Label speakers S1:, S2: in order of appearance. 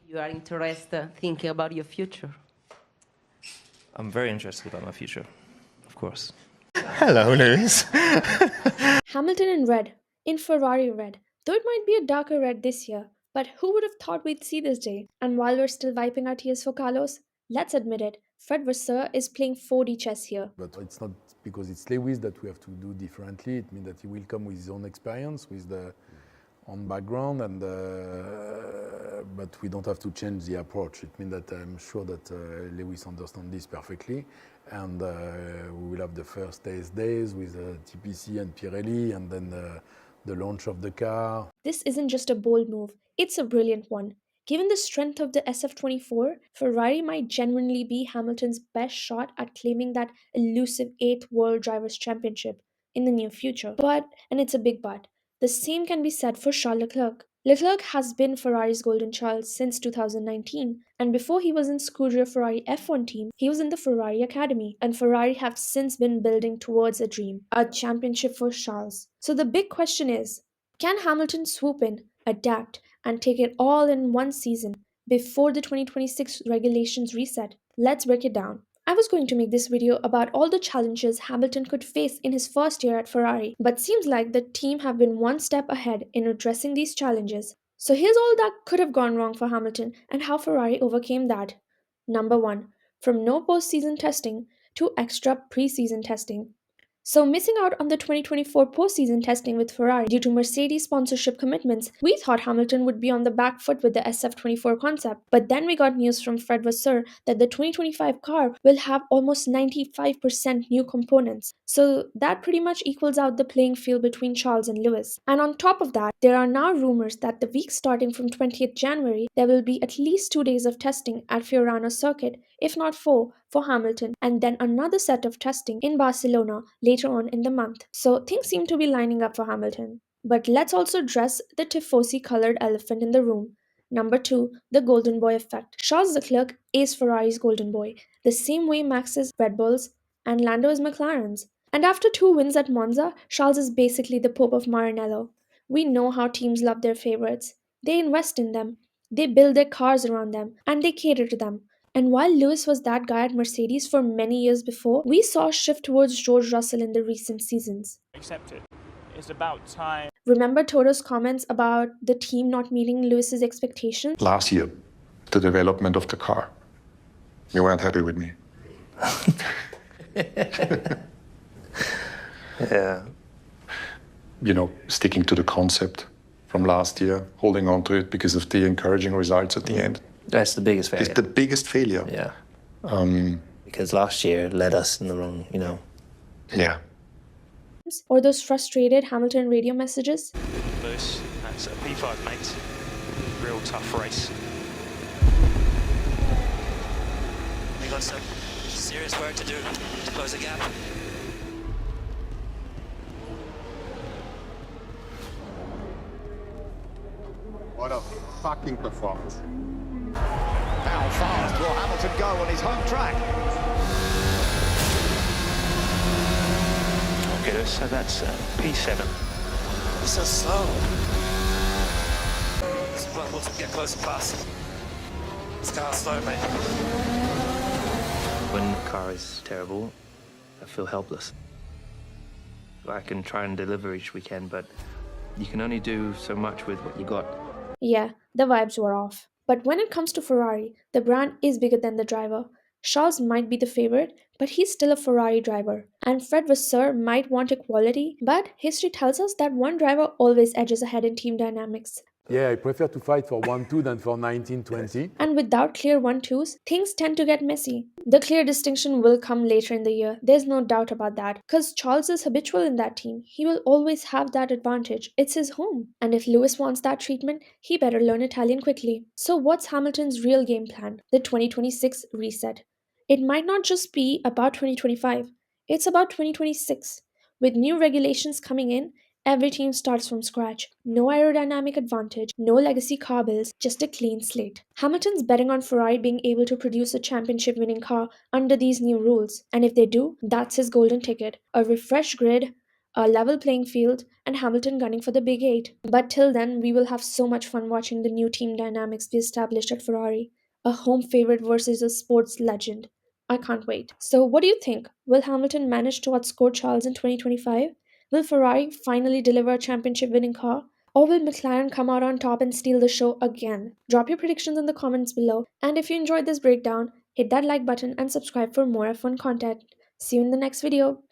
S1: You are interested thinking about your future?
S2: I'm very interested about my future, of course.
S3: Hello, Lewis.
S4: Hamilton in red, in Ferrari red. Though it might be a darker red this year, but who would have thought we'd see this day? And while we're still wiping our tears for Carlos, let's admit it, Fred Vasseur is playing 4D chess here.
S5: But it's not because it's Lewis that we have to do differently. It means that he will come with his own experience, with the own background, and but we don't have to change the approach. It means that I'm sure that Lewis understands this perfectly, and we will have the first test days with TPC and Pirelli, and then the launch of the car.
S4: This isn't just a bold move, it's a brilliant one. Given the strength of the SF24, Ferrari might genuinely be Hamilton's best shot at claiming that elusive 8th World Drivers' Championship in the near future. But, and it's a big but, the same can be said for Charles Leclerc. Leclerc has been Ferrari's golden child since 2019, and before he was in Scuderia Ferrari F1 team, he was in the Ferrari Academy, and Ferrari have since been building towards a dream, a championship for Charles. So the big question is, can Hamilton swoop in, adapt, and take it all in one season before the 2026 regulations reset? Let's break it down. I was going to make this video about all the challenges Hamilton could face in his first year at Ferrari, but seems like the team have been one step ahead in addressing these challenges. So here's all that could have gone wrong for Hamilton and how Ferrari overcame that. Number 1. From no post-season testing to extra pre-season testing. So missing out on the 2024 postseason testing with Ferrari due to Mercedes sponsorship commitments, we thought Hamilton would be on the back foot with the SF24 concept. But then we got news from Fred Vasseur that the 2025 car will have almost 95% new components. So that pretty much equals out the playing field between Charles and Lewis. And on top of that, there are now rumors that the week starting from 20th January, there will be at least 2 days of testing at Fiorano circuit, if not 4, for Hamilton, and then another set of testing in Barcelona later on in the month. So things seem to be lining up for Hamilton. But let's also address the Tifosi colored elephant in the room. Number 2, the Golden Boy effect. Charles Leclerc is Ferrari's Golden Boy, the same way Max is Red Bull's and Lando is McLaren's. And after 2 wins at Monza, Charles is basically the Pope of Maranello. We know how teams love their favorites. They invest in them, they build their cars around them, and they cater to them. And while Lewis was that guy at Mercedes for many years before, we saw a shift towards George Russell in the recent seasons.
S6: Accept it. It's about time.
S4: Remember Toto's comments about the team not meeting Lewis's expectations?
S3: Last year, the development of the car. You weren't happy with me.
S2: Yeah.
S3: You know, sticking to the concept from last year, holding on to it because of the encouraging results at the end.
S7: That's the biggest failure.
S3: It's the biggest failure.
S7: Yeah. Because last year led us in the wrong,
S3: Yeah.
S4: Or those frustrated Hamilton radio messages?
S6: Lewis, that's a P5, mate. Real tough race.
S8: We got some serious work to do to close the gap.
S9: What a fucking performance. How fast will Hamilton go on his home track?
S6: Okay, so that's P7.
S8: He's so slow. We'll get close and fast. This car's slow, mate.
S7: When the car is terrible, I feel helpless. I can try and deliver each weekend, but you can only do so much with what you got.
S4: Yeah, the vibes were off. But when it comes to Ferrari, the brand is bigger than the driver. Charles might be the favorite, but he's still a Ferrari driver. And Fred Vasseur might want equality, but history tells us that one driver always edges ahead in team dynamics.
S5: Yeah, I prefer to fight for 1-2 than for 19-20.
S4: And without clear 1-2s, things tend to get messy. The clear distinction will come later in the year, there's no doubt about that. Because Charles is habitual in that team, he will always have that advantage, it's his home. And if Lewis wants that treatment, he better learn Italian quickly. So what's Hamilton's real game plan? The 2026 reset. It might not just be about 2025, it's about 2026. With new regulations coming in, every team starts from scratch. No aerodynamic advantage, no legacy car builds, just a clean slate. Hamilton's betting on Ferrari being able to produce a championship-winning car under these new rules. And if they do, that's his golden ticket. A refreshed grid, a level playing field, and Hamilton gunning for the big eight. But till then, we will have so much fun watching the new team dynamics be established at Ferrari. A home favorite versus a sports legend. I can't wait. So, what do you think? Will Hamilton manage to outscore Charles in 2025? Will Ferrari finally deliver a championship winning car? Or will McLaren come out on top and steal the show again? Drop your predictions in the comments below. And if you enjoyed this breakdown, hit that like button and subscribe for more F1 content. See you in the next video.